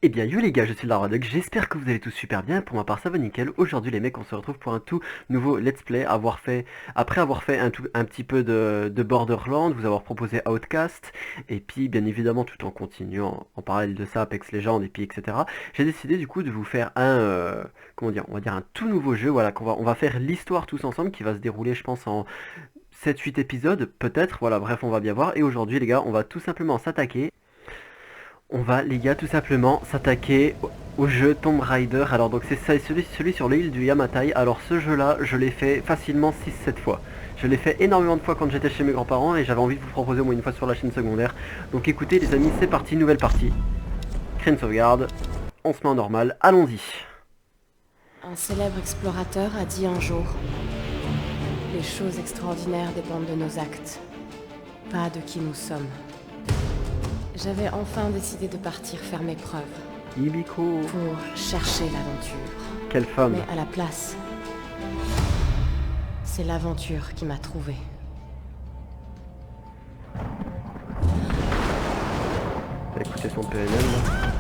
Eh bien yo les gars, je suis Laradog, j'espère que vous allez tous super bien, pour ma part ça va nickel. Aujourd'hui les mecs on se retrouve pour un tout nouveau let's play, après avoir fait un petit peu de Borderlands, vous avoir proposé Outcast, et puis bien évidemment tout en continuant en parallèle de ça Apex Legends et puis etc. J'ai décidé du coup de vous faire comment dire, on va dire un tout nouveau jeu, voilà, on va faire l'histoire tous ensemble qui va se dérouler je pense en 7-8 épisodes peut-être, voilà bref on va bien voir, et aujourd'hui les gars on va tout simplement s'attaquer. On va les gars tout simplement s'attaquer au jeu Tomb Raider. Alors donc c'est ça, celui sur l'île du Yamatai. Alors ce jeu là je l'ai fait facilement 6-7 fois. Je l'ai fait énormément de fois quand j'étais chez mes grands-parents et j'avais envie de vous proposer au moins une fois sur la chaîne secondaire. Donc écoutez les amis, c'est parti, nouvelle partie. Crée une sauvegarde, on se met en normal, allons-y. Un célèbre explorateur a dit un jour: les choses extraordinaires dépendent de nos actes, pas de qui nous sommes. J'avais enfin décidé de partir faire mes preuves, Ibiko, pour chercher l'aventure. quelle femme. Mais à la place, c'est l'aventure qui m'a trouvé. On va écouter son PNL là.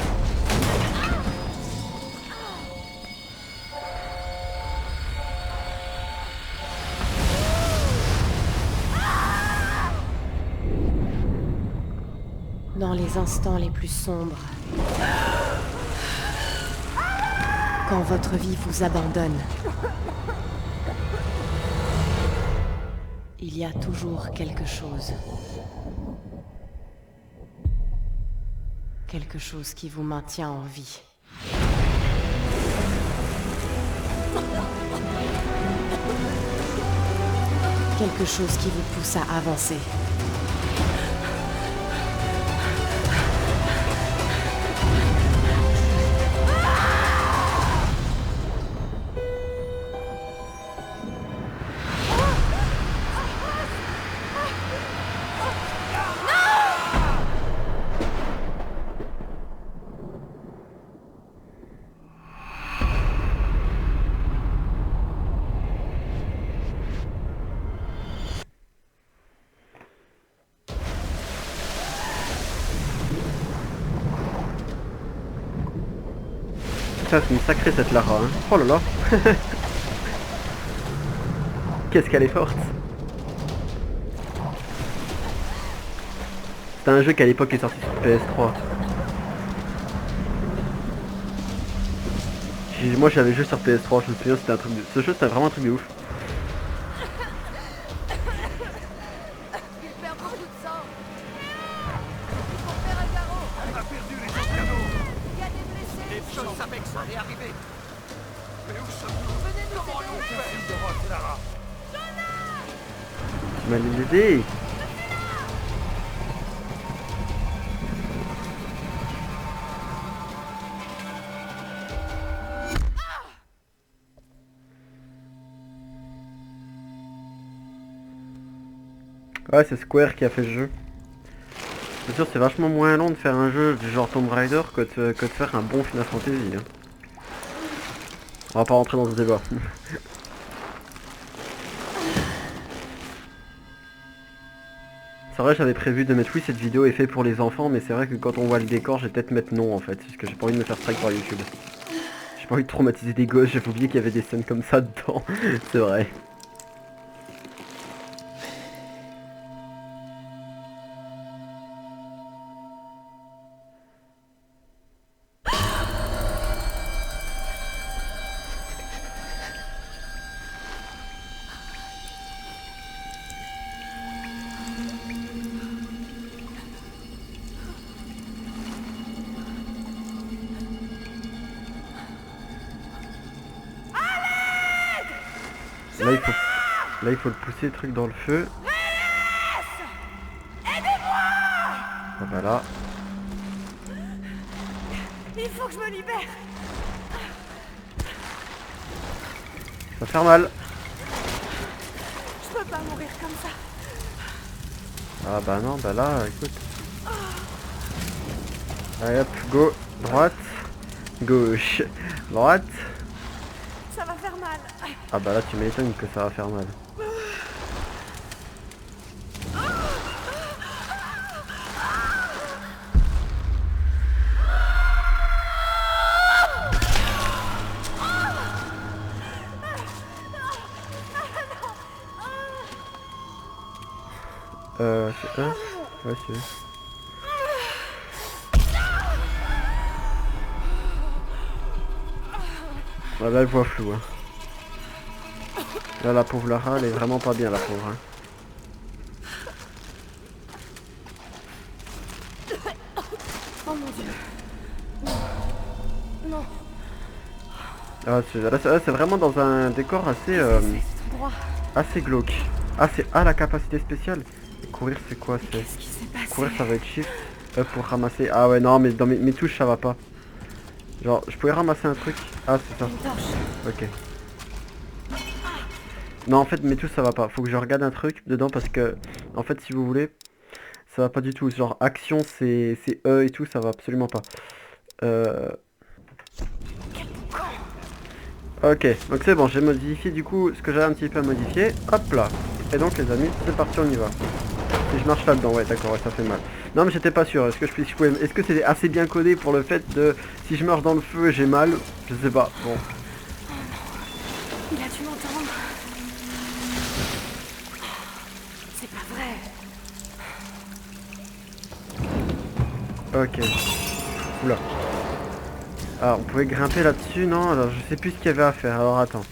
Dans les instants les plus sombres, quand votre vie vous abandonne, il y a toujours quelque chose. Quelque chose qui vous maintient en vie. Quelque chose qui vous pousse à avancer. Putain, c'est une sacrée cette Lara, hein. Oh là là. Qu'est-ce qu'elle est forte. C'était un jeu qui à l'époque est sorti sur PS3. Moi j'avais juste sur PS3, je me souviens, c'était un truc de... Ce jeu c'était vraiment un truc de ouf. Il perd beaucoup de sang. Il faut faire un carreau. On a perdu les esclaves. Il y a des blessés. Les choses avec ça est arrivé. Mais où sommes-nous? Venez nous Comment aider. allons-nous faire de route, Lara? Tu m'as l'aider. Ouais, c'est Square qui a fait ce jeu. C'est sûr, c'est vachement moins long de faire un jeu du genre Tomb Raider que de faire un bon Final Fantasy. Hein. On va pas rentrer dans ce débat. C'est vrai, j'avais prévu de mettre oui, cette vidéo est faite pour les enfants, mais c'est vrai que quand on voit le décor, je vais peut-être mettre non en fait, parce que j'ai pas envie de me faire strike par YouTube. J'ai pas envie de traumatiser des gosses, j'avais oublié qu'il y avait des scènes comme ça dedans. C'est vrai. Là il faut le pousser le truc dans le feu. Ah, voilà. Il faut que je me libère. Ça va faire mal. Je peux pas mourir comme ça. Ah bah non, bah là, écoute. Allez hop, go, droite, gauche, droite. Ça va faire mal. Ah bah là tu m'étonnes que ça va faire mal. C'est eux? Ouais, c'est eux. Ah, là, elle voit flou. Hein. Là, la pauvre Lara, elle est vraiment pas bien, la pauvre. Hein. Oh mon dieu. Non. Ah, là, c'est vraiment dans un décor assez, Cet endroit. assez glauque. Ah, c'est la capacité spéciale. Et courir, c'est quoi? C'est Qu'est-ce qui s'est passé? courir, ça va être shift. Pour ramasser. Ah ouais, non, mais dans mes touches, ça va pas. Genre, je pouvais ramasser un truc. Ah, c'est ça. Une torche. Ok. Non, en fait, mes touches, ça va pas. Faut que je regarde un truc dedans parce que, en fait, si vous voulez, ça va pas du tout. Genre, action, c'est E et tout, ça va absolument pas. Ok, donc c'est bon, j'ai modifié du coup ce que j'avais un petit peu à modifier. Hop là. Et donc, les amis, c'est parti, on y va. Si je marche là-dedans, ouais, d'accord, ouais, ça fait mal. Non, mais j'étais pas sûr. Est-ce que est-ce que c'est assez bien codé pour le fait de si je marche dans le feu, j'ai mal? Je sais pas. Bon. Il a dû m'entendre. C'est pas vrai. Ok. Oula. Alors, on pouvait grimper là-dessus, non? Alors, je sais plus ce qu'il y avait à faire. Alors, attends.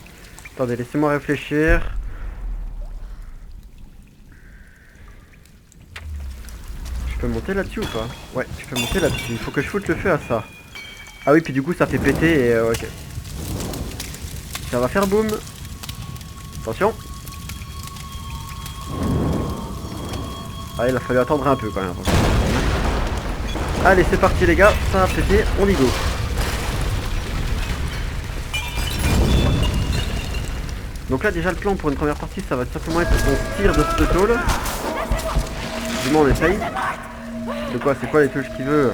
Attendez, laissez-moi réfléchir. Je peux monter là-dessus ou pas? Ouais, je peux monter là-dessus. Il faut que je foute le feu à ça. Ah oui, puis du coup, ça fait péter et... ok. Ça va faire boum. Attention. Ah, il a fallu attendre un peu quand même. Allez, c'est parti les gars. Ça a pété, on y go. Donc là déjà le plan pour une première partie ça va simplement être on tire de ce tôle. Du moins on essaye. De quoi? C'est quoi les touches qu'il veut?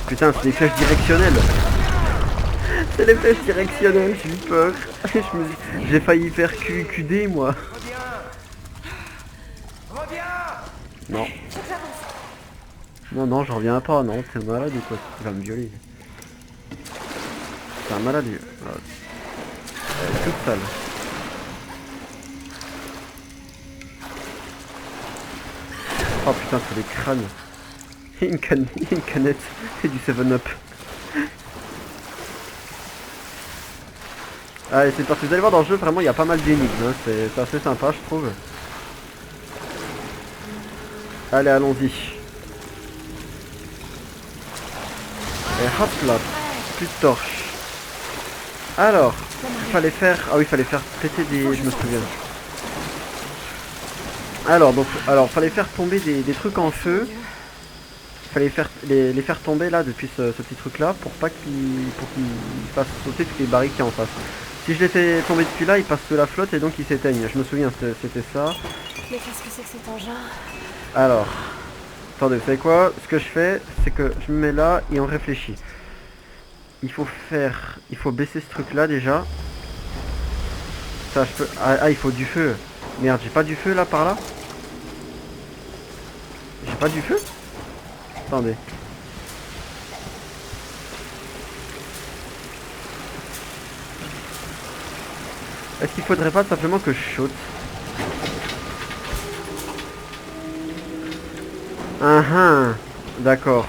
Putain c'est des flèches directionnelles. C'est les flèches directionnelles, j'ai eu peur. J'ai failli faire QD moi. Non. Non non je reviens pas, non, t'es malade ou quoi? Tu vas me violer. C'est un malade. Elle est toute sale. Oh putain, c'est des crânes. Et une canette. Et du 7-up. Allez, c'est parti. Vous allez voir dans le jeu, vraiment, il y a pas mal d'énigmes. Hein. C'est assez sympa, je trouve. Allez, allons-y. Et hop là. Plus de torches. Alors, il fallait faire... Ah oui, il fallait faire péter des... Je me souviens. Alors, fallait faire tomber des trucs en feu. Fallait faire les faire tomber là depuis ce petit truc là pour pas qu'ils fassent sauter toutes les barriques qui en face. Si je les fais tomber depuis là, ils passent sous la flotte et donc ils s'éteignent. Je me souviens, c'était ça. Mais qu'est-ce que c'est que cet engin? Alors, attendez, vous savez quoi? Ce que je fais, c'est que je me mets là et on réfléchit. Il faut baisser ce truc là déjà. Ça, je peux... Ah, il faut du feu. Merde, j'ai pas du feu là par là? J'ai pas du feu? Attendez. Est-ce qu'il faudrait pas simplement que je saute? Ah, d'accord.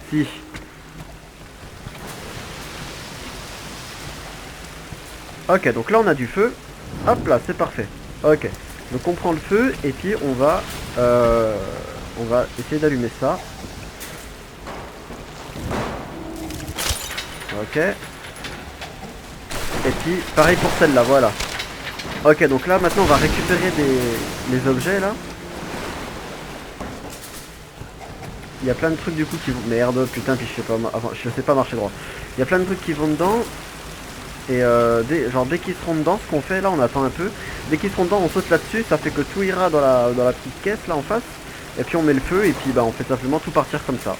Si. Ok, donc là on a du feu. Hop là, c'est parfait. Ok. Donc on prend le feu et puis on va essayer d'allumer ça. Ok. Et puis pareil pour celle-là, voilà. Ok, donc là maintenant on va récupérer les objets là. Il y a plein de trucs du coup qui vont... Merde, putain, puis je sais pas marcher droit. Il y a plein de trucs qui vont dedans. Et dès qu'ils seront dedans, ce qu'on fait là, on attend un peu. Dès qu'ils seront dedans, on saute là-dessus, ça fait que tout ira dans la petite caisse là en face. Et puis on met le feu et puis bah on fait simplement tout partir comme ça.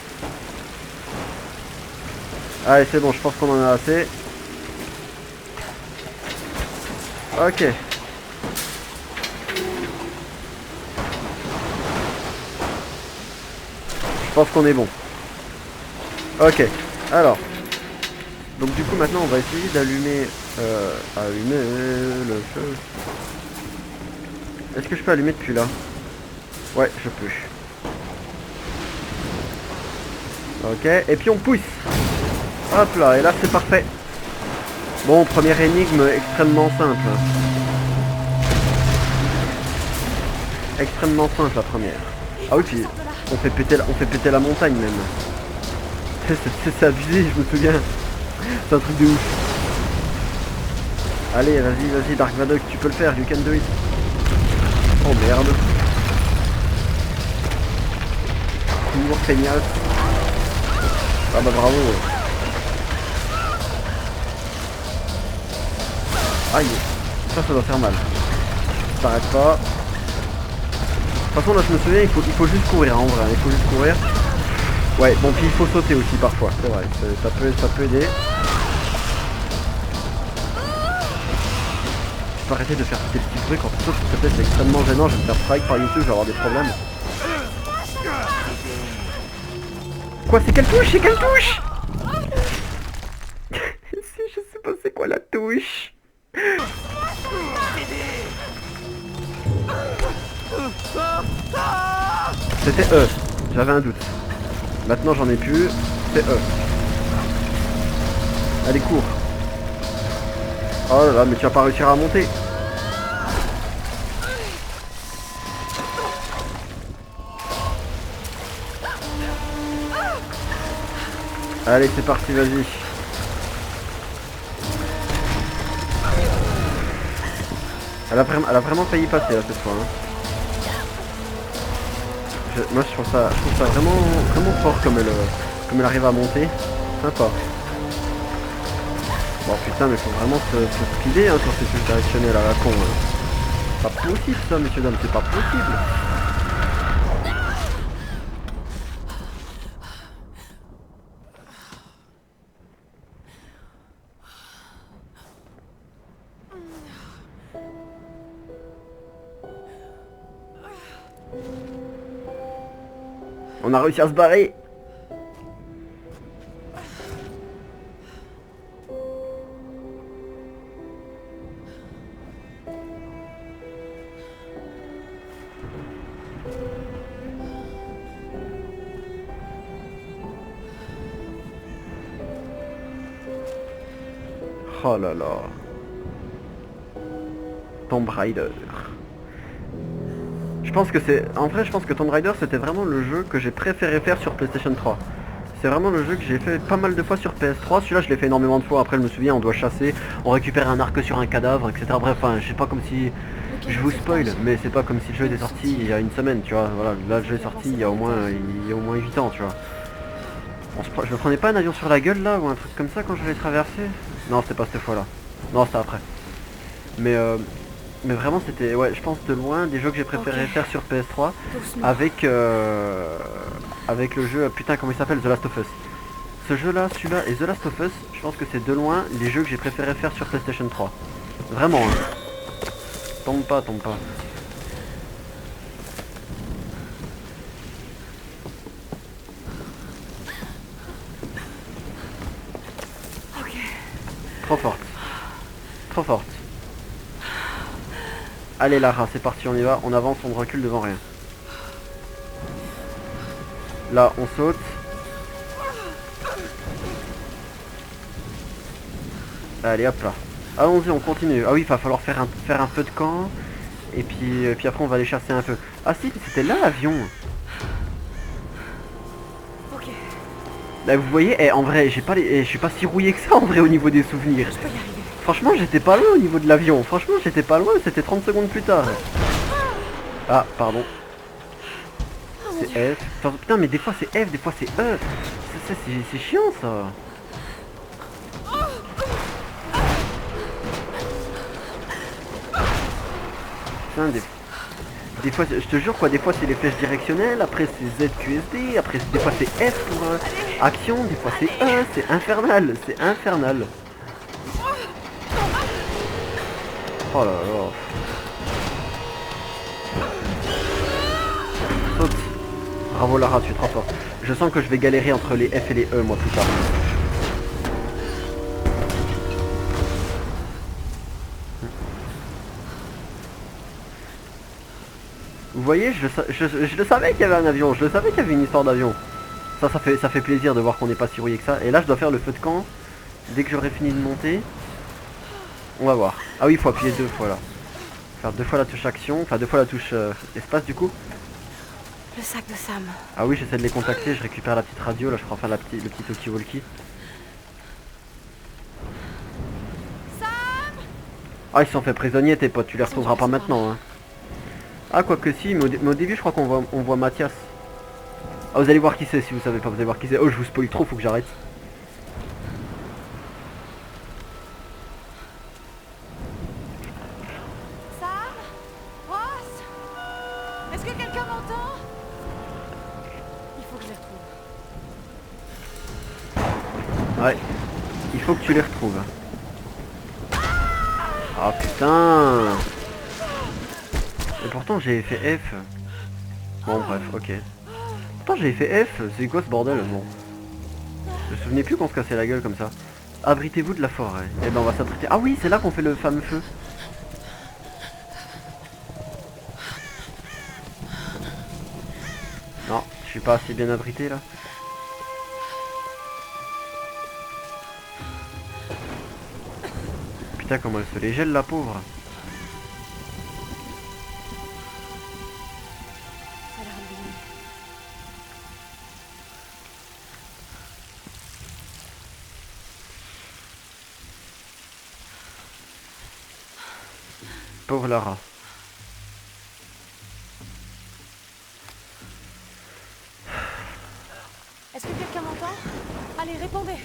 Allez, c'est bon, je pense qu'on en a assez. Ok. Je pense qu'on est bon. Ok, alors, Donc du coup maintenant on va essayer d'allumer allumer le feu. Est-ce que je peux allumer depuis là? Ouais, je peux. Ok, et puis on pousse. Hop là, et là c'est parfait. Bon, première énigme extrêmement simple. Extrêmement simple la première. Ah oui, puis on fait péter la montagne même. C'est abusé, je me souviens. C'est un truc de ouf. Allez, vas-y, Dark Vadok, tu peux le faire, you can do it. Oh merde. Toujours feignasse. Ah bah bravo. Aïe. Ça doit faire mal. Ça s'arrête pas. De toute façon là je me souviens, il faut juste courir en vrai, il faut juste courir. Ouais, bon puis il faut sauter aussi parfois, c'est vrai, ça peut aider. Tu peux arrêter de faire des petits bruits quand tu sautes, s'il te plaît, c'est extrêmement gênant, je vais me faire strike par YouTube, je vais avoir des problèmes. Quoi, c'est quelle touche? C'est quelle touche? Je sais pas c'est quoi la touche. C'était E, j'avais un doute. Maintenant j'en ai plus, c'est E. Allez, cours. Oh là là, mais tu vas pas réussir à monter. Allez, c'est parti, vas-y. Elle a vraiment failli passer là cette fois. Hein. Moi je trouve ça vraiment fort comme elle arrive à monter. Sympa. Bon putain, mais faut vraiment se speeder hein, sur ces trucs directionnels à la con. Hein. C'est pas possible ça, messieurs dames, c'est pas possible. On a réussi à se barrer. Oh là là. Tomb Raider. Je pense que c'est... En vrai, je pense que Tomb Raider, c'était vraiment le jeu que j'ai préféré faire sur PlayStation 3. C'est vraiment le jeu que j'ai fait pas mal de fois sur PS3. Celui-là, je l'ai fait énormément de fois. Après, je me souviens, on doit chasser, on récupère un arc sur un cadavre, etc. Bref, enfin, je sais pas comme si... Je vous spoil, mais c'est pas comme si le jeu était sorti il y a une semaine, tu vois. Voilà, là, le jeu est sorti il y a au moins 8 ans, tu vois. Je me prenais pas un avion sur la gueule, là, ou un truc comme ça quand je l'ai traversé? Non, c'était pas cette fois-là. Non, c'était après. Mais vraiment c'était, ouais, je pense de loin des jeux que j'ai préféré faire sur PS3 avec avec le jeu, putain comment il s'appelle, The Last of Us. Ce jeu là, celui-là et The Last of Us, je pense que c'est de loin les jeux que j'ai préféré faire sur PlayStation 3. Vraiment hein. Tombe pas. Trop forte. Trop forte. Allez Lara, c'est parti, on y va, on avance, on ne recule devant rien. Là, on saute. Allez, hop là. Allons-y, on continue. Ah oui, il va falloir faire un feu de camp. Et puis après, on va aller chasser un peu. Ah si, c'était là l'avion. Ok, Là, vous voyez, en vrai, je suis pas si rouillé que ça en vrai au niveau des souvenirs. je peux y arriver. Franchement, j'étais pas loin au niveau de l'avion. Franchement, j'étais pas loin, c'était 30 secondes plus tard. Ah, pardon. C'est F. Enfin, putain, mais des fois c'est F, des fois c'est E. C'est chiant ça. Putain, des fois, je te jure quoi, des fois c'est les flèches directionnelles, après c'est ZQSD, après des fois c'est F pour action, des fois c'est E, c'est infernal, c'est infernal. Oh là là. Saute. Bravo Lara, tu es trop fort. Je sens que je vais galérer entre les F et les E moi plus tard. Vous voyez, je le savais qu'il y avait un avion, je le savais qu'il y avait une histoire d'avion. Ça fait plaisir de voir qu'on n'est pas si rouillé que ça. Et là, je dois faire le feu de camp. Dès que j'aurai fini de monter. On va voir. Ah oui, il faut appuyer 2 fois là. Faire 2 fois la touche action, enfin 2 fois la touche espace du coup. Le sac de Sam. Ah oui, j'essaie de les contacter, je récupère la petite radio, là je prends enfin le petit talkie-walkie. Ah, ils se sont fait prisonniers tes potes, tu les retrouveras pas maintenant hein. Ah quoique si, mais au début je crois qu'on voit Mathias. Ah vous allez voir qui c'est si vous savez pas, vous allez voir qui c'est. Oh je vous spoil trop, faut que j'arrête. Sam? Ross? Est-ce que quelqu'un m'entend? Il faut que je les retrouve. Ouais, il faut que tu les retrouves. Ah putain. Et pourtant j'ai fait F. Bon bref, ok. Pourtant j'ai fait F, c'est quoi ce bordel? Bon. Je me souvenais plus qu'on se cassait la gueule comme ça. Abritez-vous de la forêt. Et ben on va s'abriter. Ah oui, c'est là qu'on fait le fameux feu. Non, je suis pas assez bien abrité là. Putain comment elle se les gèle la pauvre. Ça a l'air bien. Pauvre Lara. Est-ce que quelqu'un m'entend? Allez, répondez.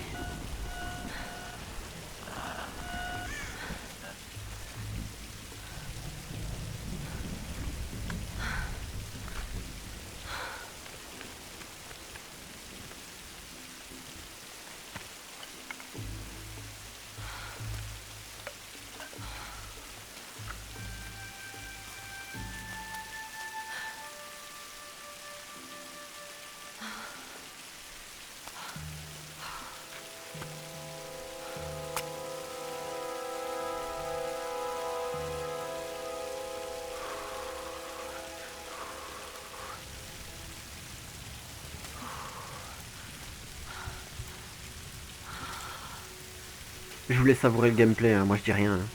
Je voulais savourer le gameplay, hein. Moi je dis rien. Hein.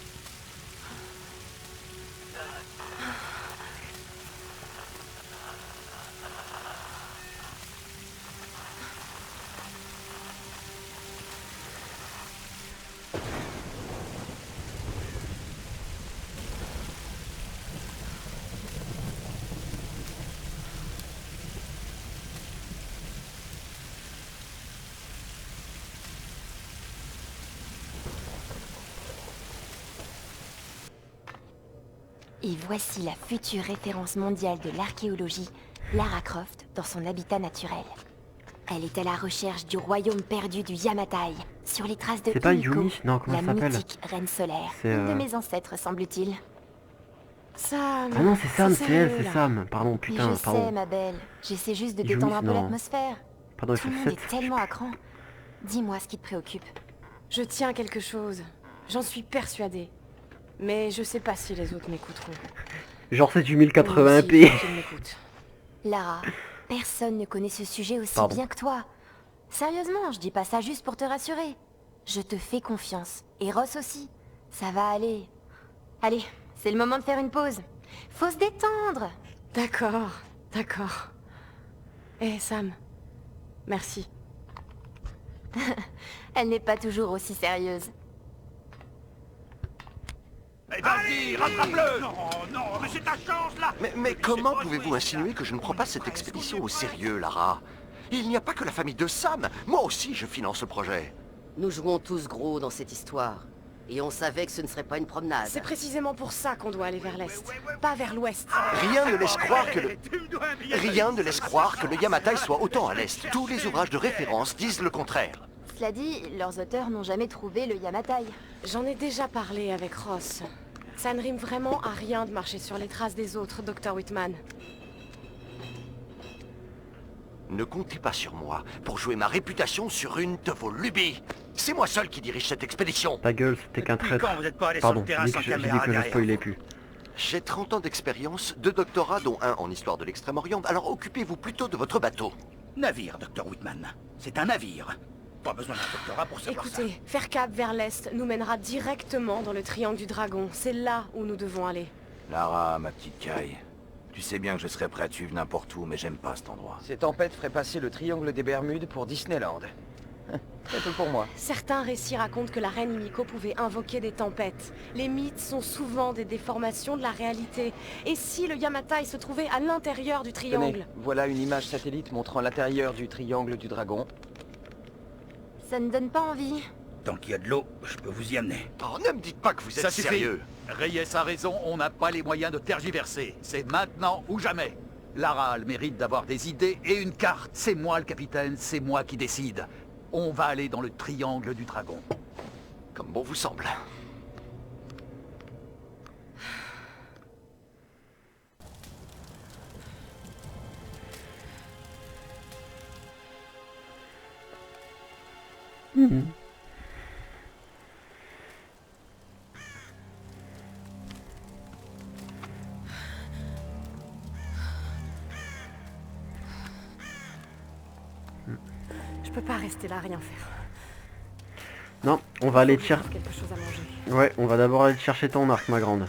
Et voici la future référence mondiale de l'archéologie, Lara Croft, dans son habitat naturel. Elle est à la recherche du royaume perdu du Yamatai, sur les traces de C'est pas Himiko, Yumi? Non, comment la elle s'appelle? mythique reine solaire, C'est, une de mes ancêtres, semble-t-il. Sam. Ah non, c'est Sam, c'est elle, sérieux, c'est là. Sam. Pardon, Mais putain, je pardon. sais, ma belle. J'essaie juste de Yumi, détendre un peu non. l'atmosphère. Pardon, Tout le monde FF7. est tellement à cran. Dis-moi ce qui te préoccupe. Je tiens à quelque chose. J'en suis persuadée. Mais je sais pas si les autres m'écouteront. Genre c'est du Moi aussi, 1080p. faut qu'ils m'écoutent. Lara, personne ne connaît ce sujet aussi Pardon. bien que toi. Sérieusement, je dis pas ça juste pour te rassurer. Je te fais confiance. Et Ross aussi. Ça va aller. Allez, c'est le moment de faire une pause. Faut se détendre. D'accord, d'accord. Eh Sam, merci. Elle n'est pas toujours aussi sérieuse. Eh, vas-y, rattrape-le! Non, non, mais c'est ta chance, là! Mais comment pouvez-vous insinuer que je ne prends pas cette expédition au sérieux, Lara? Il n'y a pas que la famille de Sam. Moi aussi, je finance le projet. Nous jouons tous gros dans cette histoire. Et on savait que ce ne serait pas une promenade. C'est précisément pour ça qu'on doit aller vers l'est, pas vers l'ouest. Rien ne laisse croire que le... Tu me dois un billet Rien ne laisse croire que le Yamatai soit autant à l'est. Tous les ouvrages de référence disent le contraire. Cela dit, leurs auteurs n'ont jamais trouvé le Yamatai. J'en ai déjà parlé avec Ross. Ça ne rime vraiment à rien de marcher sur les traces des autres, Dr. Whitman. Ne comptez pas sur moi pour jouer ma réputation sur une de vos lubies. C'est moi seul qui dirige cette expédition. Ta gueule, c'était qu'un Depuis traître. quand vous n'êtes pas allé Pardon, sur le terrain j'ai sans dit caméra que je derrière spoilais vous? plus. J'ai 30 ans d'expérience, 2 doctorats, dont un en histoire de l'Extrême-Orient, alors occupez-vous plutôt de votre bateau. Navire, Dr. Whitman. C'est un navire. Pas besoin d'un doctorat pour savoir ça. Écoutez, faire cap vers l'est nous mènera directement dans le triangle du dragon. C'est là où nous devons aller. Lara, ma petite caille. Tu sais bien que je serais prêt à te suivre n'importe où, mais j'aime pas cet endroit. Ces tempêtes feraient passer le triangle des Bermudes pour Disneyland. Très peu pour moi. Certains récits racontent que la reine Himiko pouvait invoquer des tempêtes. Les mythes sont souvent des déformations de la réalité. Et si le Yamatai se trouvait à l'intérieur du triangle? Tenez, voilà une image satellite montrant l'intérieur du triangle du dragon. Ça ne donne pas envie. Tant qu'il y a de l'eau, je peux vous y amener. Oh, ne me dites pas que vous êtes Ça suffit. sérieux. Reyes a raison, on n'a pas les moyens de tergiverser. C'est maintenant ou jamais. Lara a le mérite d'avoir des idées et une carte. C'est moi le capitaine, c'est moi qui décide. On va aller dans le triangle du dragon. Comme bon vous semble. Je peux pas rester là à rien faire. Non, on va aller Faut que je chercher... trouve quelque chose à manger. Ouais, on va d'abord aller chercher ton arc, ma grande.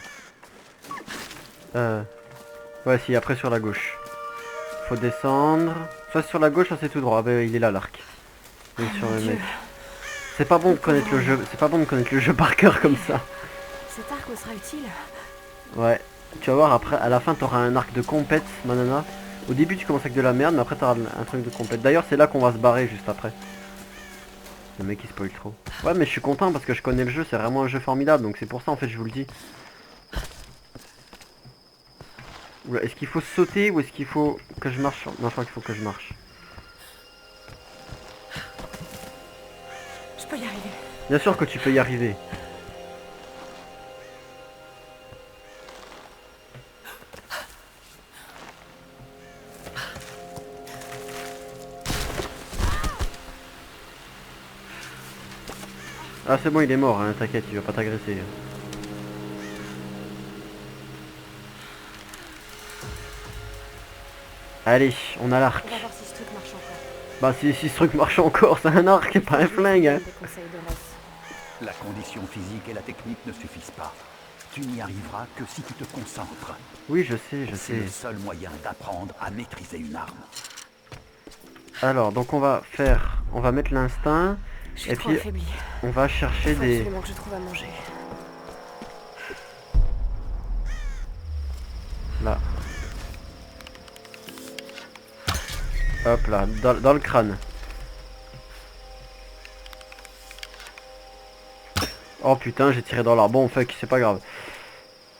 Ouais, si, après sur la gauche. Faut descendre. Soit sur la gauche, soit c'est tout droit. Ah, bah, il est là, l'arc. Il est sur Mon le Dieu. mec. C'est pas bon de connaître le jeu. C'est pas bon de connaître le jeu par cœur comme ça. Cet arc me sera utile. Ouais. Tu vas voir, après, à la fin, t'auras un arc de compète, manana. Au début, tu commences avec de la merde, mais après, t'auras un truc de compète. D'ailleurs, c'est là qu'on va se barrer juste après. Le mec, il spoil trop. Ouais, mais je suis content parce que je connais le jeu. C'est vraiment un jeu formidable. Donc, c'est pour ça, en fait, je vous le dis. Oula, est-ce qu'il faut sauter ou est-ce qu'il faut que je marche? Non, je crois qu'il faut que je marche. Je peux y arriver. Bien sûr que tu peux y arriver. Ah c'est bon, il est mort, hein, t'inquiète, il va pas t'agresser. Allez, on a l'arc. On va voir si ce truc marche encore. Bah si ce truc marche encore, c'est un arc et pas un flingue. Hein. Des conseils de Ross. La condition physique et la technique ne suffisent pas. Tu n'y arriveras que si tu te concentres. Oui, je sais, je C'est sais. le seul moyen d'apprendre à maîtriser une arme. Alors, donc on va mettre l'instinct. Je suis Et trop puis, affaiblie. on va chercher Faut des... absolument que je trouve à manger. Là. Hop là, dans le crâne. Oh putain, j'ai tiré dans l'arbre. Bon, fuck, c'est pas grave.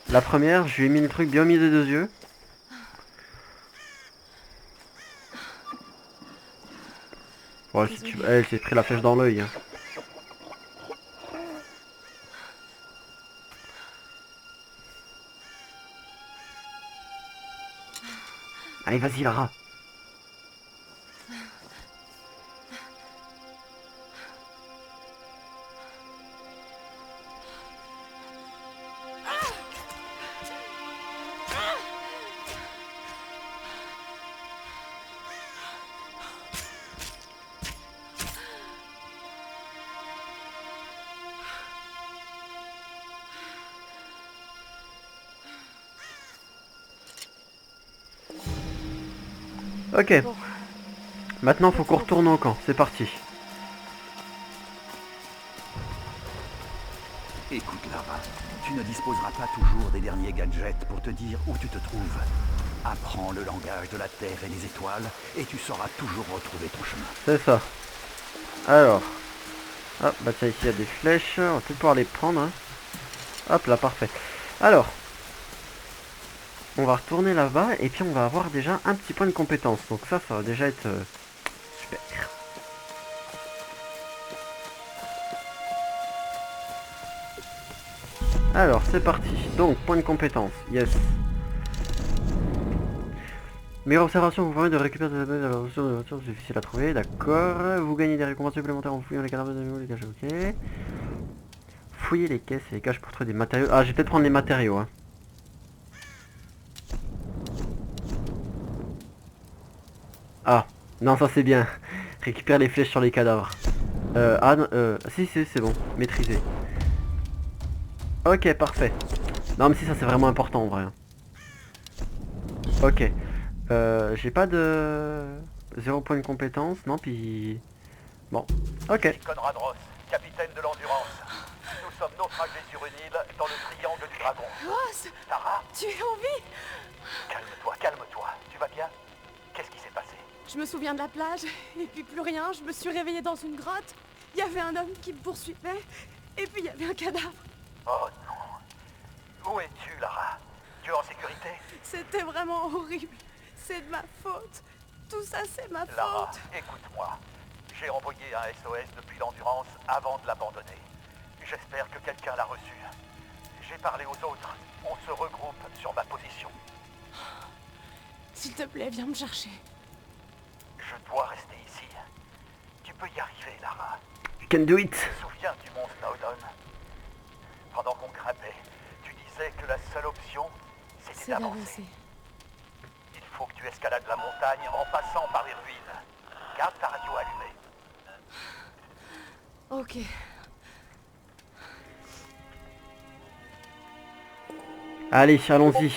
La première, je lui ai mis le truc bien mis des deux yeux. Ouais, si tu... Elle s'est pris la flèche dans l'œil. Hein. Allez, vas-y, Lara. Ok. Bon. Maintenant, faut qu'on retourne au camp. C'est parti. Écoute, Lara, tu ne disposeras pas toujours des derniers gadgets pour te dire où tu te trouves. Apprends le langage de la Terre et des étoiles, et tu sauras toujours retrouver ton chemin. C'est ça. Alors. Hop, bah tiens, ici il y a des flèches. On va peut-être pouvoir les prendre. Hein. Hop là, parfait. Alors. On va retourner là-bas et puis on va avoir déjà un petit point de compétence. Donc ça va déjà être super. Alors c'est parti. Donc point de compétence. Yes. Meilleure observation vous permet de récupérer des de la ressource de voiture difficile à trouver. D'accord. Vous gagnez des récompenses supplémentaires en fouillant les cadavres d'animaux, les caches. Ok. Fouiller les caisses et les caches pour trouver des matériaux. Ah, je vais peut-être prendre les matériaux. Hein. Ah, non, ça c'est bien. Récupère les flèches sur les cadavres. Ah, non, si, c'est bon. Maîtrisé. Ok, parfait. Non, mais si, ça c'est vraiment important en vrai. Ok. J'ai pas de... 0 point de compétence, non, puis... Bon, ok. Conrad Ross, capitaine de l'Endurance. Nous sommes naufragés sur une île dans le triangle du dragon. Ross, Lara, tu es en vie? calme-toi, calme-toi. Tu vas bien? Qu'est-ce qui s'est passé? Je me souviens de la plage, et puis plus rien. Je me suis réveillée dans une grotte. Il y avait un homme qui me poursuivait, et puis il y avait un cadavre. Oh non. Où es-tu, Lara? Tu es en sécurité? C'était vraiment horrible. C'est de ma faute. Tout ça, c'est ma Lara, faute. écoute-moi. J'ai envoyé un SOS depuis l'Endurance avant de l'abandonner. J'espère que quelqu'un l'a reçu. J'ai parlé aux autres. On se regroupe sur ma position. S'il te plaît, viens me chercher. Je dois rester ici. Tu peux y arriver, Lara. You can do it. Tu te souviens du mont Snowdon? Pendant qu'on grimpait, tu disais que la seule option, c'était C'est d'avancer. d'avancer. Il faut que tu escalades la montagne en passant par les ruines. Garde ta radio allumée. Ok. Allez, allons-y.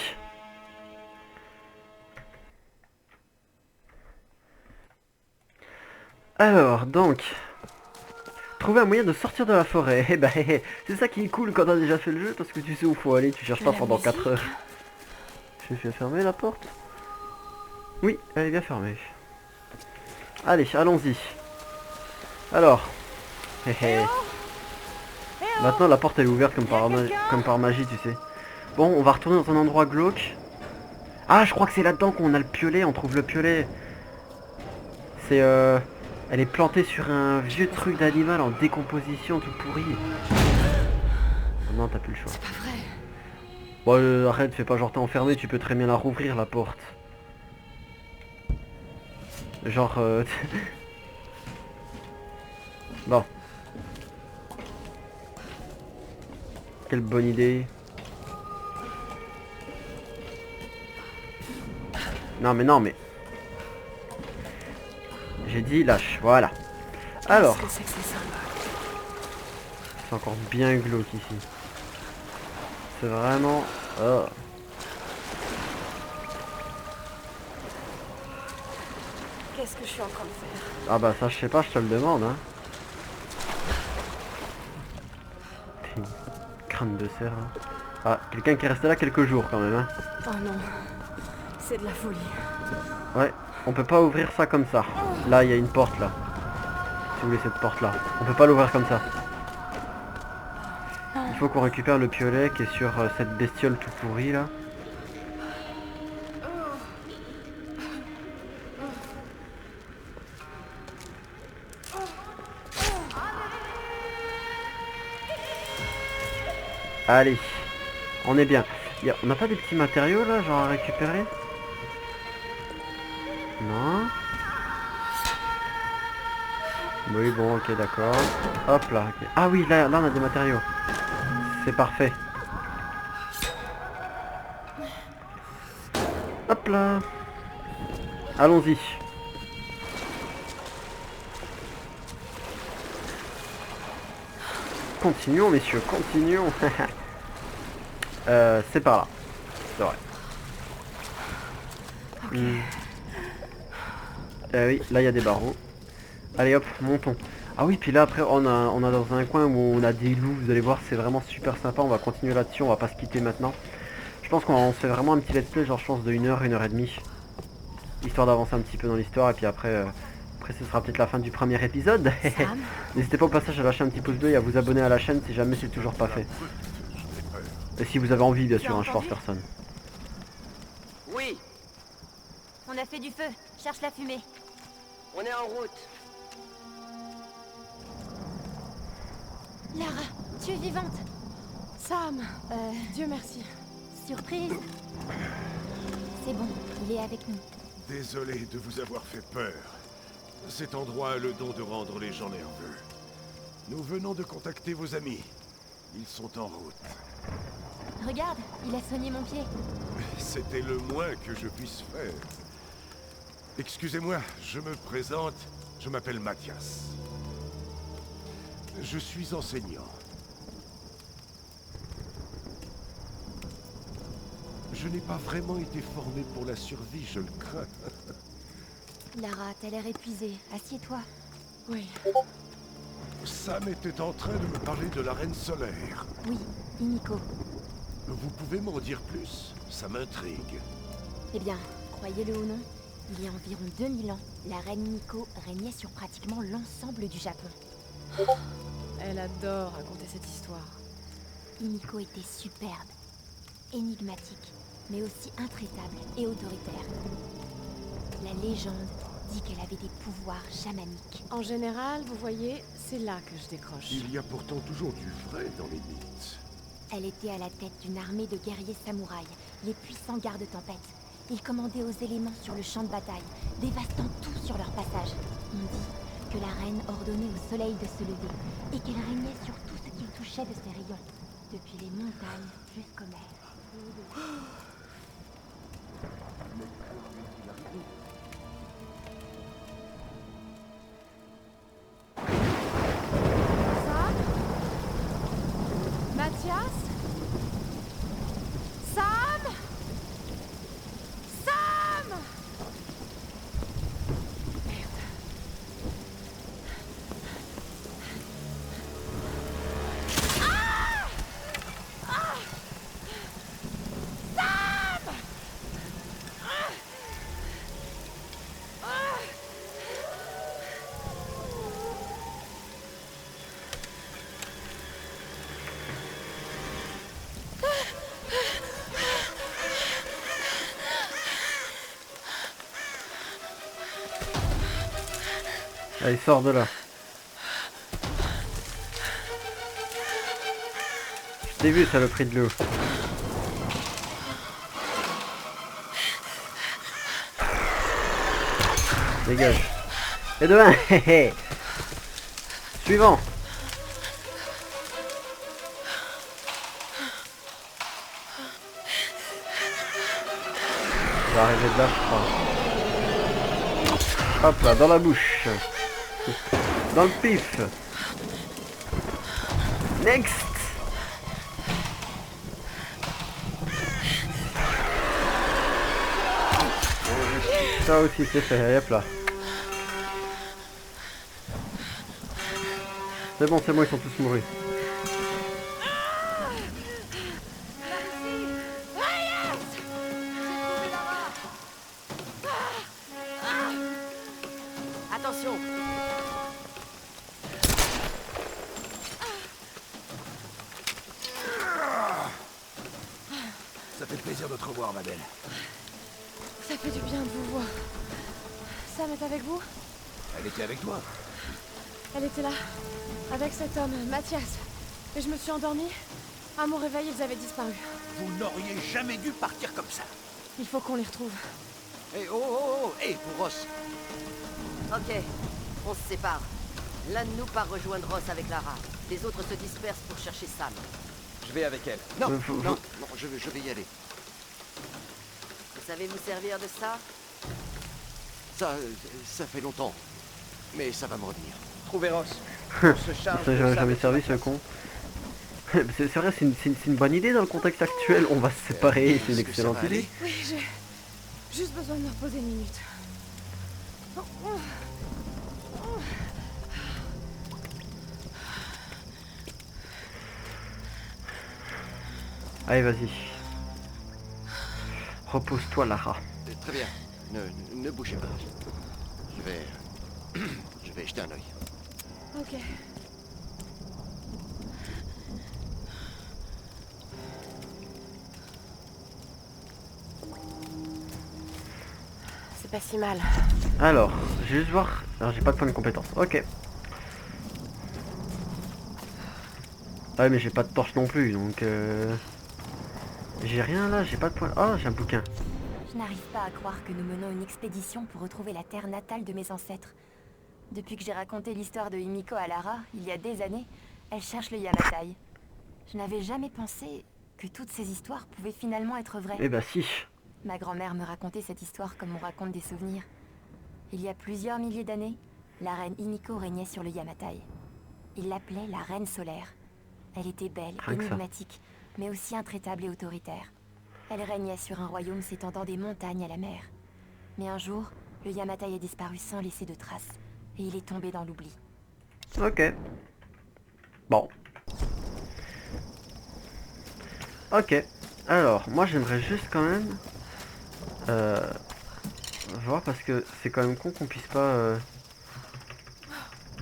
Alors, donc... Trouver un moyen de sortir de la forêt. Eh ben, c'est ça qui est cool quand t'as déjà fait le jeu, parce que tu sais où faut aller, tu cherches pas la pendant musique. 4 heures. J'ai fait fermer la porte? Oui, elle est bien fermée. Allez, allons-y. Alors... Maintenant la porte elle est ouverte comme par magie, tu sais. Bon, on va retourner dans un endroit glauque. Ah, je crois que c'est là-dedans qu'on a le piolet, on trouve le piolet. C'est elle est plantée sur un vieux truc d'animal en décomposition tout pourri. Oh non, t'as plus le choix. C'est pas vrai. Bon, arrête, fais pas genre t'es enfermé, tu peux très bien la rouvrir la porte. Genre Bon. Quelle bonne idée. Non mais. J'ai dit lâche, voilà. Alors, Qu'est-ce que c'est que ces symboles? c'est encore bien glauque ici. C'est vraiment... Oh. Qu'est-ce que je suis en train de faire? Ah bah ça je sais pas, je te le demande hein. T'es une crâne de cerf hein. Ah, quelqu'un qui est resté là quelques jours quand même hein. Oh non. C'est de la folie. Ouais, on peut pas ouvrir ça comme ça. Là il y a une porte là. Si vous voulez cette porte là. On peut pas l'ouvrir comme ça. Il faut qu'on récupère le piolet qui est sur cette bestiole tout pourrie là. Allez, on est bien. On n'a pas des petits matériaux là, genre à récupérer? Non. Oui, bon, ok, d'accord. Hop là, ok. Ah oui, là on a des matériaux. C'est parfait. Hop là. Allons-y. Continuons, messieurs, continuons. C'est par là. C'est vrai. Oui, là il y a des barreaux. Allez hop, montons. Ah oui, puis là après on a dans un coin où on a des loups, vous allez voir, c'est vraiment super sympa. On va continuer là-dessus, on va pas se quitter maintenant. Je pense qu'on se fait vraiment un petit let's play, genre je pense de 1 heure, 1 heure et demie. Histoire d'avancer un petit peu dans l'histoire et puis après... Après ce sera peut-être la fin du premier épisode. N'hésitez pas au passage à lâcher un petit pouce bleu et à vous abonner à la chaîne si jamais c'est toujours pas fait. Et si vous avez envie bien sûr, hein, je force personne. Oui, On a fait du feu. Cherche la fumée. on est en route. Lara, tu es vivante. Sam, Dieu merci. Surprise. C'est bon, il est avec nous. Désolé de vous avoir fait peur. Cet endroit a le don de rendre les gens nerveux. Nous venons de contacter vos amis. Ils sont en route. Regarde, il a soigné mon pied. C'était le moins que je puisse faire. Excusez-moi, je me présente. Je m'appelle Mathias. Je suis enseignant. Je n'ai pas vraiment été formé pour la survie, je le crains. Lara, t'as l'air épuisée. Assieds-toi. Oui. Sam était en train de me parler de la Reine Solaire. Oui, Himiko. Vous pouvez m'en dire plus? Ça m'intrigue. Eh bien, croyez-le ou non, il y a environ 2000 ans, la reine Himiko régnait sur pratiquement l'ensemble du Japon. Elle adore raconter cette histoire. Himiko était superbe, énigmatique, mais aussi intraitable et autoritaire. La légende dit qu'elle avait des pouvoirs chamaniques. En général, vous voyez, c'est là que je décroche. Il y a pourtant toujours du vrai dans les mythes. Elle était à la tête d'une armée de guerriers samouraïs, les puissants gardes-tempête. Ils commandaient aux éléments sur le champ de bataille, dévastant tout sur leur passage. On dit que la reine ordonnait au soleil de se lever, et qu'elle régnait sur tout ce qu'il touchait de ses rayons, depuis les montagnes jusqu'aux mers. Sam? Mathias? Sam? Sam? Merde. Ah! Ah! Sam! Ah! Ah! Allez, sors de là. Je t'ai vu, saloperie de l'eau. Dégage. Et de 1, hé hé. Suivant. On va arriver de là, je crois. Hop là, dans la bouche. Dans le pif. Next. Ça aussi c'est fait, allez, hop là. C'est bon, ils sont tous mourus. Attention! Ça fait plaisir de te revoir, ma belle. Ça fait du bien de vous voir. Sam est avec vous? Elle était avec toi. Elle était là, avec cet homme, Mathias. Et je me suis endormie. À mon réveil, ils avaient disparu. Vous n'auriez jamais dû partir comme ça. Il faut qu'on les retrouve. Eh oh oh oh! Eh, pour Ross! Ok, on se sépare. L'un de nous part rejoindre Ross avec Lara. Les autres se dispersent pour chercher Sam. Je vais avec elle. Non, non, non, je vais y aller. Vous savez vous servir de ça? Ça fait longtemps. Mais ça va me revenir. Trouvez Ross. On se charge Ça, de j'aurais Sam jamais et servi ce con. C'est vrai, c'est une bonne idée dans le contexte actuel. On va se séparer, c'est une Est-ce que ça excellente va idée. aller? Oui, j'ai juste besoin de me reposer une minute. Allez, vas-y. Repose-toi, Lara. Très bien. Ne bougez pas. Je vais jeter un œil. Ok. C'est pas si mal. Alors, je vais juste voir. Alors, j'ai pas de point de compétence. Ok. Ah ouais, mais j'ai pas de torche non plus, donc j'ai rien là, j'ai pas de point. Ah, j'ai un bouquin. Je n'arrive pas à croire que nous menons une expédition pour retrouver la terre natale de mes ancêtres. Depuis que j'ai raconté l'histoire de Himiko à Lara, il y a des années, elle cherche le Yamatai. Je n'avais jamais pensé que toutes ces histoires pouvaient finalement être vraies. Eh bah si. Ma grand-mère me racontait cette histoire comme on raconte des souvenirs. Il y a plusieurs milliers d'années, la reine Himiko régnait sur le Yamatai. Il l'appelait la reine solaire. Elle était belle, Rien que ça. énigmatique, mais aussi intraitable et autoritaire. Elle régnait sur un royaume s'étendant des montagnes à la mer. Mais un jour, le Yamatai a disparu sans laisser de traces, et il est tombé dans l'oubli. Ok. Bon. Ok. Alors, moi j'aimerais juste quand même... voir parce que c'est quand même con qu'on puisse pas...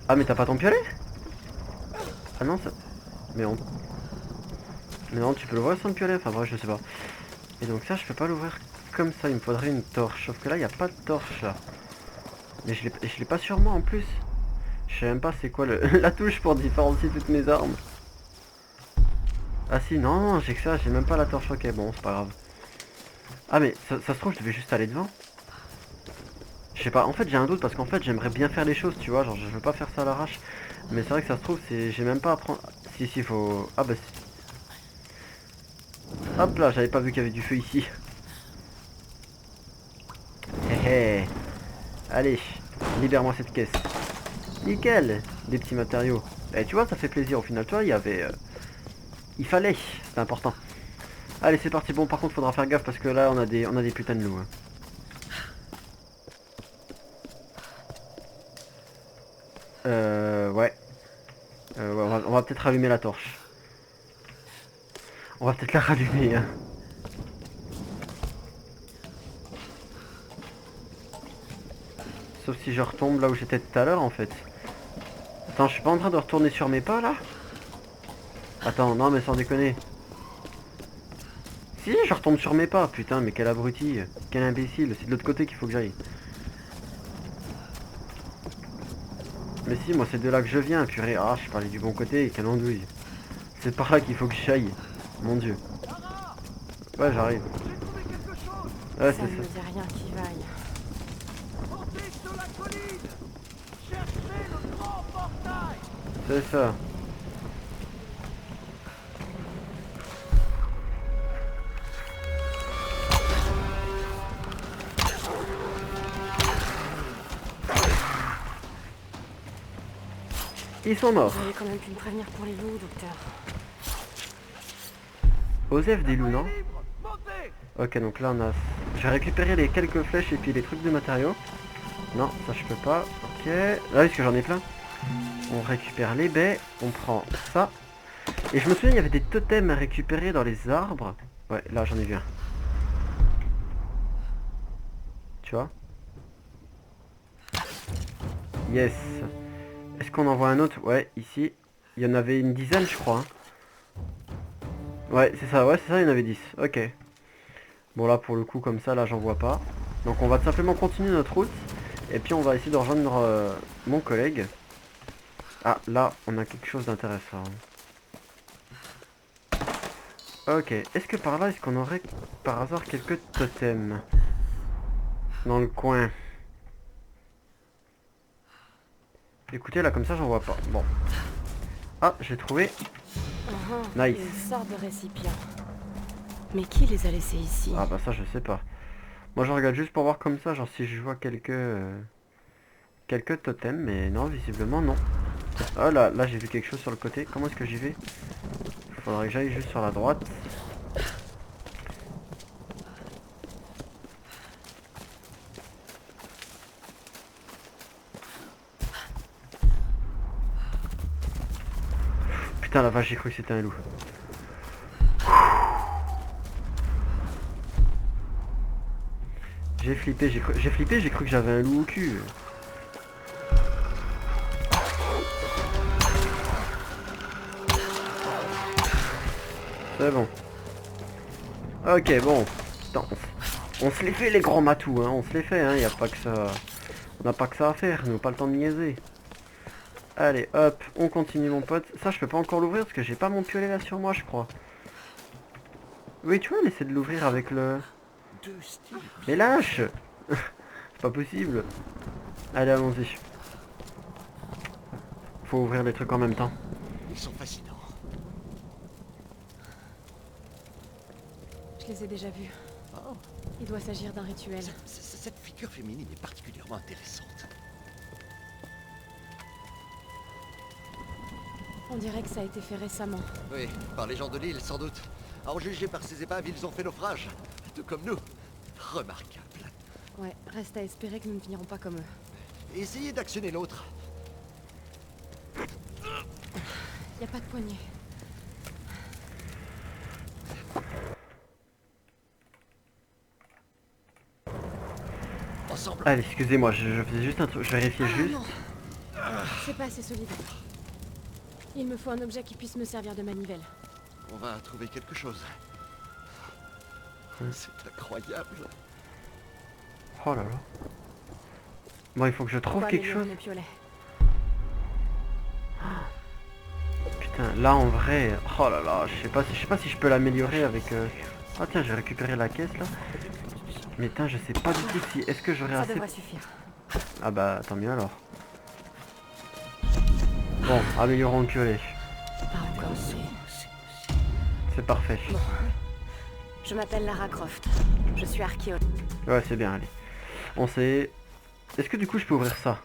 Ah mais t'as pas ton piolet? Ah non ça... Mais on... Mais non tu peux l'ouvrir sans le piolet, enfin bref je sais pas. Et donc ça je peux pas l'ouvrir comme ça, il me faudrait une torche. Sauf que là il n'y a pas de torche là. Mais je l'ai pas sur moi en plus. Je sais même pas c'est quoi la touche pour différencier toutes mes armes. Ah si non, j'ai que ça, j'ai même pas la torche, ok bon c'est pas grave. Ah mais ça se trouve je devais juste aller devant. Je sais pas, en fait j'ai un doute parce qu'en fait j'aimerais bien faire les choses tu vois, genre je veux pas faire ça à l'arrache. Mais c'est vrai que ça se trouve c'est j'ai même pas à prendre... Si il faut... Ah bah si. Hop là, j'avais pas vu qu'il y avait du feu ici. Hé hé. Allez, libère-moi cette caisse. Nickel, des petits matériaux. Et tu vois ça fait plaisir au final, toi il y avait... Il fallait, c'était important. Allez c'est parti, bon par contre faudra faire gaffe parce que là on a des putains de loups. Hein. Ouais. On va peut-être rallumer la torche. On va peut-être la rallumer. Hein. Sauf si je retombe là où j'étais tout à l'heure en fait. Attends, je suis pas en train de retourner sur mes pas là? Attends, non mais sans déconner. Si, je retombe sur mes pas. Putain, mais quel abruti. Quel imbécile. C'est de l'autre côté qu'il faut que j'aille. Mais si, moi c'est de là que je viens, purée. Ah, je parlais du bon côté, quelle andouille. C'est par là qu'il faut que j'aille. Mon dieu. Ouais, j'arrive. Ouais, Ça c'est ne me ça. dit rien qui vaille. C'est ça. Ils sont morts. Vous auriez quand même pu me prévenir pour les loups, docteur. Osef des loups, non? Ok, donc là on a... J'ai récupéré les quelques flèches et puis les trucs de matériaux. Non, ça je peux pas. Ok. Là, parce que j'en ai plein. On récupère les baies. On prend ça. Et je me souviens, il y avait des totems à récupérer dans les arbres. Ouais, là j'en ai vu un. Tu vois? Yes. Est-ce qu'on en voit un autre? Ouais, ici. Il y en avait une dizaine, je crois. Hein. Ouais, c'est ça, il y en avait 10. Ok. Bon, là, pour le coup, comme ça, là, j'en vois pas. Donc, on va tout simplement continuer notre route. Et puis, on va essayer de rejoindre mon collègue. Ah, là, on a quelque chose d'intéressant. Ok. Est-ce que par là, est-ce qu'on aurait, par hasard, quelques totems dans le coin? Écoutez, là, comme ça, j'en vois pas. Bon. Ah, j'ai trouvé. Nice. Une sorte de récipient. Mais qui les a laissés ici? Ah bah ça, je sais pas. Moi, je regarde juste pour voir comme ça, genre si je vois quelques totems, mais non, visiblement, non. Oh là, là, j'ai vu quelque chose sur le côté. Comment est-ce que j'y vais? Faudrait que j'aille juste sur la droite. Putain la vache, j'ai cru que c'était un loup. J'ai flippé, j'ai cru que j'avais un loup au cul. C'est bon. Ok, bon. Attends, on se les fait les grands matous, hein. On se les fait, hein. Y a pas que ça. On n'a pas que ça à faire, nous pas le temps de niaiser. Allez, hop, on continue mon pote. Ça, je peux pas encore l'ouvrir parce que j'ai pas mon piolet là sur moi, je crois. Oui, tu vois, on essaie de l'ouvrir avec le... Mais lâche. C'est pas possible. Allez, allons-y. Faut ouvrir les trucs en même temps. Ils sont fascinants. Je les ai déjà vus. Oh, Il doit s'agir d'un rituel. cette figure féminine est particulièrement intéressante. On dirait que ça a été fait récemment. Oui, par les gens de l'île, sans doute. À en juger par ces épaves, ils ont fait naufrage. Tout comme nous. Remarquable. Ouais, reste à espérer que nous ne finirons pas comme eux. Essayez d'actionner l'autre. Y a pas de poignée. Ensemble. Allez, excusez-moi, je faisais juste un truc, je vérifiais Ah, juste. non. C'est pas assez solide. Il me faut un objet qui puisse me servir de manivelle. On va trouver quelque chose. C'est incroyable. Oh là là. Bon, il faut que je trouve Faut quelque améliorer chose. mes piolets. Putain, là en vrai, oh là là, je sais pas si je peux l'améliorer avec. Ah tiens, j'ai récupéré la caisse là. Mais putain, je sais pas du tout si. Est-ce que j'aurai Ça assez. devrait suffire. Ah bah tant mieux alors. Bon, améliorons le piolet. Pas encore. C'est parfait. Bon. Je m'appelle Lara Croft. Je suis archéologue. Ouais, c'est bien, allez. On sait. Est-ce que du coup je peux ouvrir ça?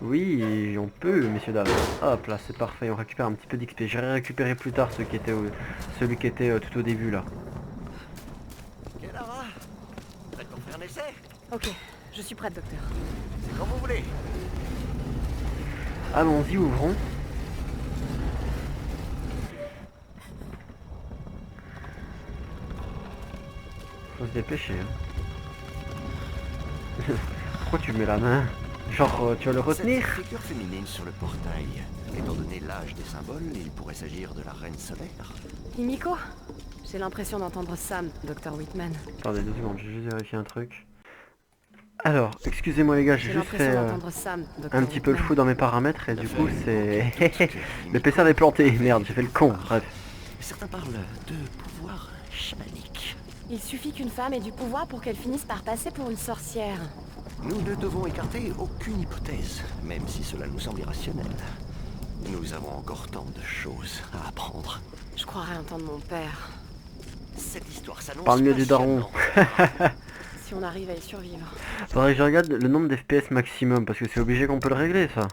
Oui, on peut, messieurs dames. Hop là, c'est parfait. On récupère un petit peu d'XP. J'irai récupérer plus tard celui qui était tout au début là. Ok, Lara. Prête pour faire un essai? Ok, je suis prête, docteur. C'est quand vous voulez. Allons-y, ouvrons. Faut se dépêcher. Hein. Pourquoi tu mets la main? Genre, tu vas le retenir? Cette figure féminine sur le portail. Étant donné l'âge des symboles, il pourrait s'agir de la reine solaire. Himiko? J'ai l'impression d'entendre Sam, docteur Whitman. Attendez 2 secondes, je vais juste vérifier un truc. Alors, excusez-moi les gars, j'ai juste fait Sam, un petit peu le fou dans mes paramètres et du coup c'est... Le PC avait planté, merde, j'ai fait le con, bref. Certains parlent de pouvoir chamanique. Il suffit qu'une femme ait du pouvoir pour qu'elle finisse par passer pour une sorcière. Nous ne devons écarter aucune hypothèse, même si cela nous semble irrationnel. Nous avons encore tant de choses à apprendre. Je croirais entendre mon père. Cette histoire s'annonce Parle mieux du daron. Si on arrive à y survivre. Faudrait que je regarde le nombre d'FPS maximum, parce que c'est obligé qu'on peut le régler ça.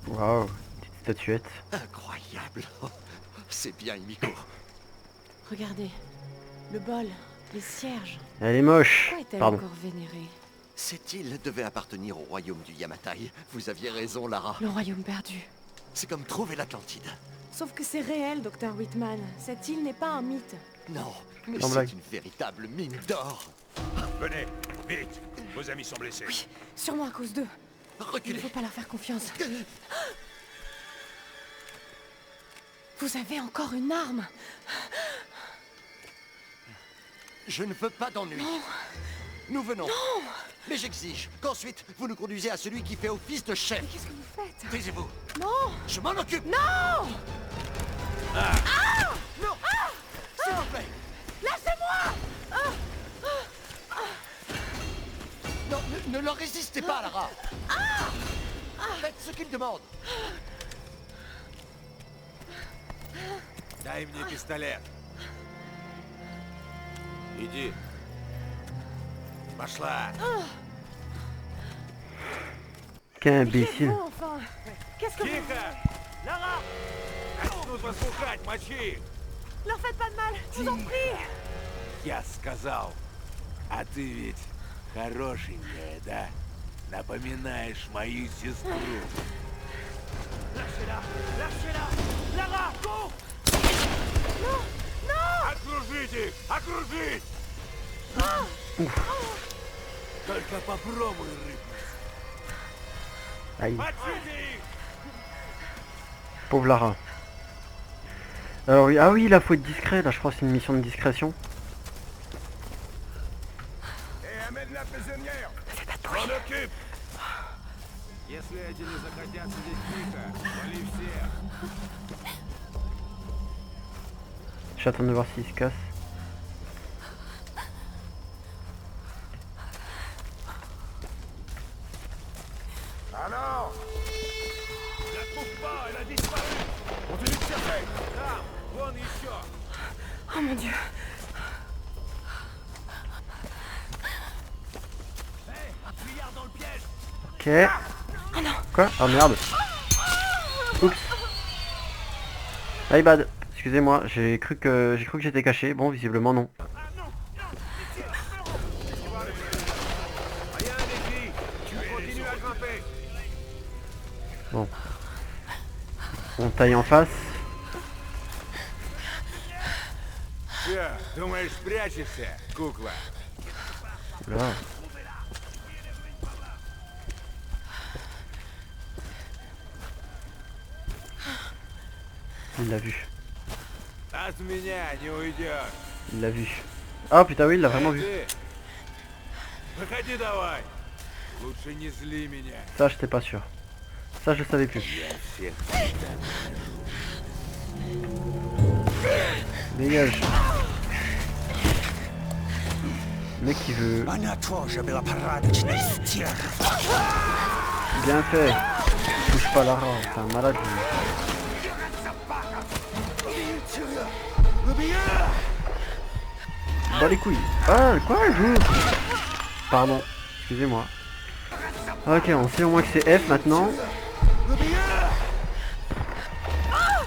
Waouh, petite statuette. Incroyable. C'est bien, Himiko. Regardez. Le bol, les cierges. Elle est moche. Pourquoi est-elle Pardon. encore vénérée? Cette île devait appartenir au royaume du Yamatai. Vous aviez raison, Lara. Le royaume perdu. C'est comme trouver l'Atlantide. Sauf que c'est réel, docteur Whitman. Cette île n'est pas un mythe. Non, mais Sans c'est blague. une véritable mine d'or. Venez, vite. Vos amis sont blessés. Oui, sûrement à cause d'eux. Il ne Reculez. faut pas leur faire confiance. Vous avez encore une arme? Je ne veux pas d'ennui. Nous venons. Non! Mais j'exige qu'ensuite, vous nous conduisez à celui qui fait office de chef. Mais qu'est-ce que vous faites? Taisez-vous. Non! Je m'en occupe. Non! Non. S'il vous plaît. Lâchez-moi! Non, ne leur résistez pas, Lara. Faites ce qu'ils demandent. Дай мне пистолет. Иди. Пошла. Quel imbécile. Bon, enfin. Qu'est-ce que vous... Тихо! Lara! Нужно слухать, мочи! Leur faites pas de mal, je vous en prie! Я сказал. А ты ведь хорошенькая, да? Напоминаешь мою сестру. Lâchez-la! Lâchez-la! Lara, cours! Окружить их! Окружить! Только попробуй рыпнуть. Aïe. Мочите их! Pauvre Lara. Alors oui, ah oui, là faut être discret, là je crois que c'est une mission de discrétion. Et amène la prisonnière. Ne fais pas de bruit. M'en occupe. J'attends de voir s'il se casse. Alors, je la trouve pas, elle a disparu. Continue de chercher. Là, vos еще. Oh mon dieu. Ok. Quoi? Oh merde. Oups. My bad. Excusez-moi, j'ai cru que j'étais caché. Bon, visiblement non. Rien, les filles. Tu continues à grimper. Bon. On taille en face. Все, думаешь, спрячешься, кукла? Là. Il l'a vu. От меня не уйдешь. Il l'a vu. Ah putain oui, il l'a vraiment vu. Ты, выходи давай. Лучше не зли меня. Ça, j'étais pas sûr. Ça, je savais plus. Я всех Dégage. Le mec qui veut... Bien fait. Touche pas Lara, c'est un malade. Bah les couilles. Ah, quoi, joue. Pardon, excusez-moi. Ok, on sait au moins que c'est F maintenant.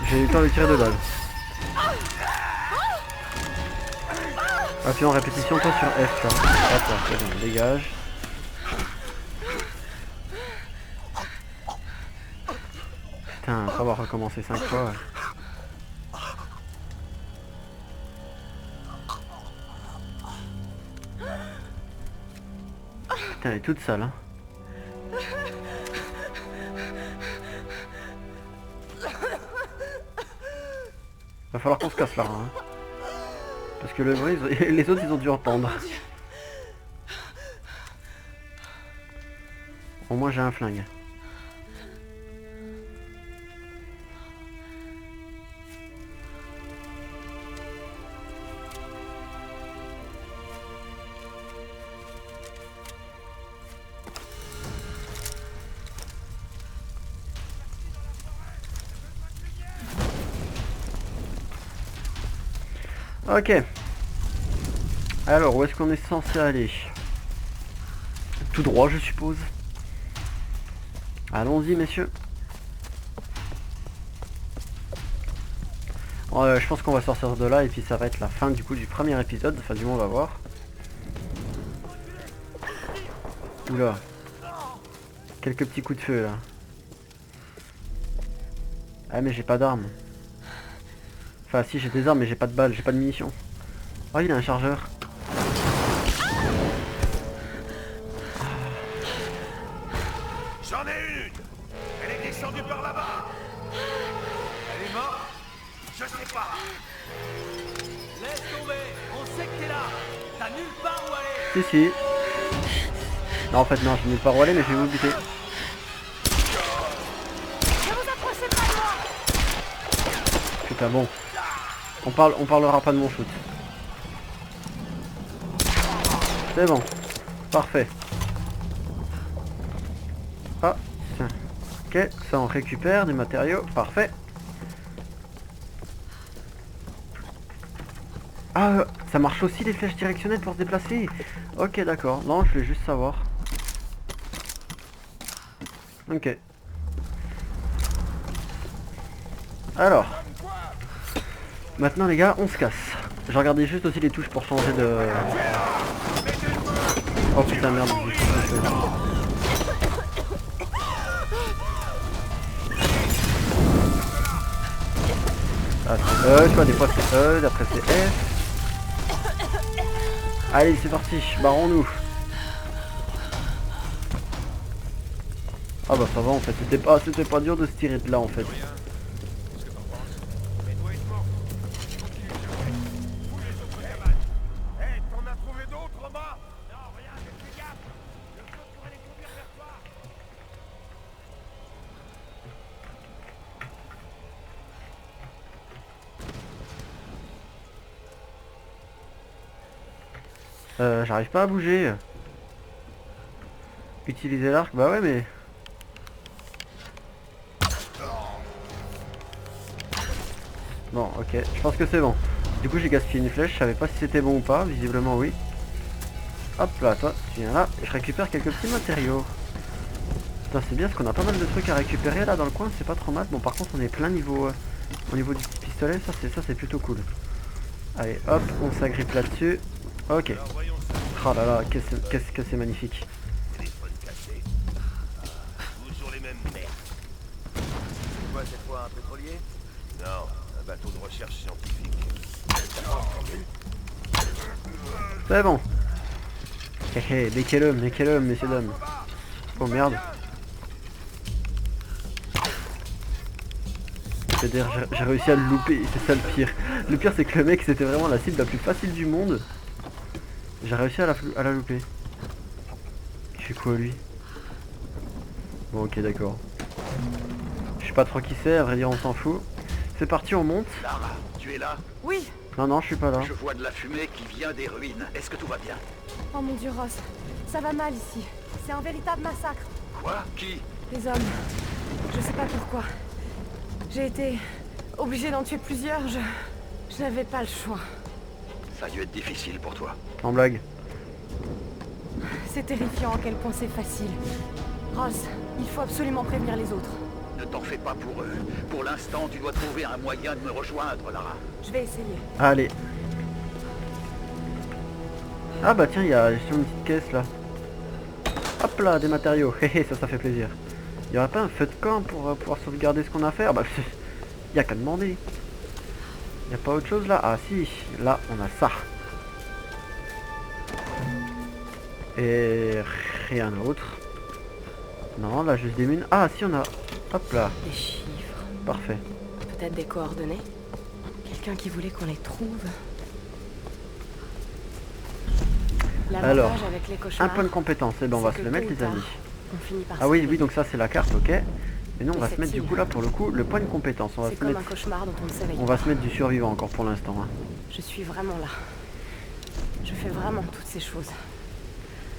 J'ai eu le temps de tirer de balle. Appuyons en répétition, toi sur F là. Hop là, c'est bon, dégage. Putain, ça va recommencer 5 fois. Ouais. Putain, elle est toute sale, hein. Va falloir qu'on se casse là, hein. Parce que le bruit, les autres ils ont dû entendre. Au moins j'ai un flingue. Ok. Alors, où est-ce qu'on est censé aller? Tout droit, je suppose. Allons-y, messieurs. Je pense qu'on va sortir de là et puis ça va être la fin du coup du premier épisode. Enfin, du moins, on va voir. Oula. Quelques petits coups de feu, là. Ah, mais j'ai pas d'armes. Enfin, si, j'ai des armes, mais j'ai pas de balles, j'ai pas de munitions. Oh, il a un chargeur. J'en ai une. Elle est descendue par là-bas. Elle est morte? Je sais pas. Laisse tomber, on sait que t'es là. T'as nulle part où aller. Si, si. Non, en fait, non, j'ai nulle part où aller, mais je vais vous buter. Ne vous approchez pas de moi. Putain, bon. On parlera pas de mon shoot. C'est bon. Parfait. Ah, tiens. Ok, ça on récupère des matériaux. Parfait. Ah, ça marche aussi les flèches directionnelles pour se déplacer. Ok, d'accord. Non, je voulais juste savoir. Ok. Alors. Maintenant les gars, on se casse. J'ai regardé juste aussi les touches pour changer de... Oh putain merde. Ah, c'est tu vois, des fois c'est E, après c'est F. Allez, c'est parti, barrons-nous. Ah bah ça va en fait, c'était pas dur de se tirer de là en fait. J'arrive pas à bouger. Utiliser l'arc, bah ouais mais... Bon ok, je pense que c'est bon. Du coup j'ai gaspillé une flèche, je savais pas si c'était bon ou pas, visiblement oui. Hop là, toi, tu viens là, et je récupère quelques petits matériaux. Putain c'est bien parce qu'on a pas mal de trucs à récupérer là dans le coin, c'est pas trop mal. Bon par contre on est plein niveau, au niveau du petit pistolet, ça c'est plutôt cool. Allez hop, on s'agrippe là-dessus. Ok. Oh là là, qu'est-ce que c'est magnifique. Téléphone cassé. Toujours les mêmes merdes. C'est quoi cette fois, un pétrolier? Non, un bateau de recherche scientifique. C'est bon. Hé hé, niquez-le, messieurs dames. Oh merde. C'est-à-dire j'ai réussi à le louper, c'est ça le pire. Le pire c'est que le mec c'était vraiment la cible la plus facile du monde. J'ai réussi à la louper. Il fait quoi lui? Bon ok d'accord. Je sais pas trop qui c'est, à vrai dire on s'en fout. C'est parti, on monte. Lara, tu es là? Oui. Non non je suis pas là. Je vois de la fumée qui vient des ruines. Est-ce que tout va bien? Oh mon dieu, Ross. Ça va mal ici. C'est un véritable massacre. Quoi? Qui? Les hommes. Je sais pas pourquoi. J'ai été obligée d'en tuer plusieurs. Je n'avais pas le choix. Ça a dû être difficile pour toi. En blague. C'est terrifiant à quel point c'est facile. Ross, il faut absolument prévenir les autres. Ne t'en fais pas pour eux. Pour l'instant, tu dois trouver un moyen de me rejoindre, Lara. Je vais essayer. Allez. Ah bah tiens, il y a sur une petite caisse là. Hop là, des matériaux. Hé ça fait plaisir. Il y aurait pas un feu de camp pour pouvoir sauvegarder ce qu'on a à faire? Bah il y a qu'à demander. Il y a pas autre chose là? Ah si, là on a ça. Et rien d'autre. Non, là juste des mines. Ah si on a... Hop là. Des chiffres. Parfait. Peut-être des coordonnées. Quelqu'un qui voulait qu'on les trouve. Alors, avec les un cauchemars, point de compétence. Et ben on va c'est se que le mettre tôt ou les amis. tard, on finit par Ah oui, se oui, donc ça c'est la carte, ok. Et nous on Et va se cette mettre du île. coup là pour le coup le point de compétence. On va C'est se comme mettre... un cauchemar dont on ne s'éveille On va pas. se mettre du survivant encore pour l'instant. Hein. Je suis vraiment là. Je fais vraiment toutes ces choses.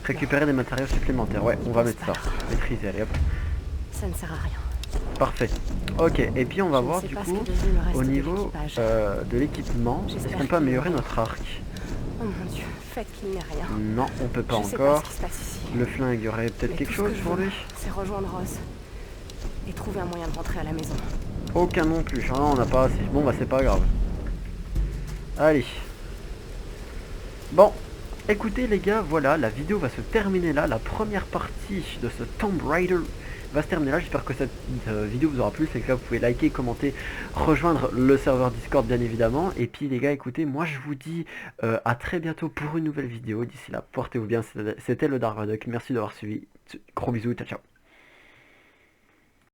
Récupérer des matériaux supplémentaires. Ouais, on va mettre ça. Maîtriser, allez hop. Ça ne sert à rien. Parfait. Ok, et puis on va Je ne voir sais du pas ce coup que devient le reste au de niveau l'équipage. de l'équipement. Est-ce J'espère qu'on peut qu'il améliorer va. notre arc? Oh mon dieu, faites qu'il n'y ait rien. Non, on peut pas Je sais encore. pas ce qui se passe ici. Le flingue, il y aurait peut-être Mais quelque tout ce que chose je pour veux, lui? c'est rejoindre Ross. Et trouver un moyen de rentrer à la maison. Aucun non plus. Ah, on n'a pas assez. Bon bah c'est pas grave. Allez. Bon. Écoutez les gars, voilà, la vidéo va se terminer là. La première partie de ce Tomb Raider va se terminer là. J'espère que cette vidéo vous aura plu. C'est que là vous pouvez liker, commenter, rejoindre le serveur Discord bien évidemment. Et puis les gars, écoutez, moi je vous dis à très bientôt pour une nouvelle vidéo. D'ici là, portez-vous bien. C'était le Dark Duck. Merci d'avoir suivi. Gros bisous, ciao ciao.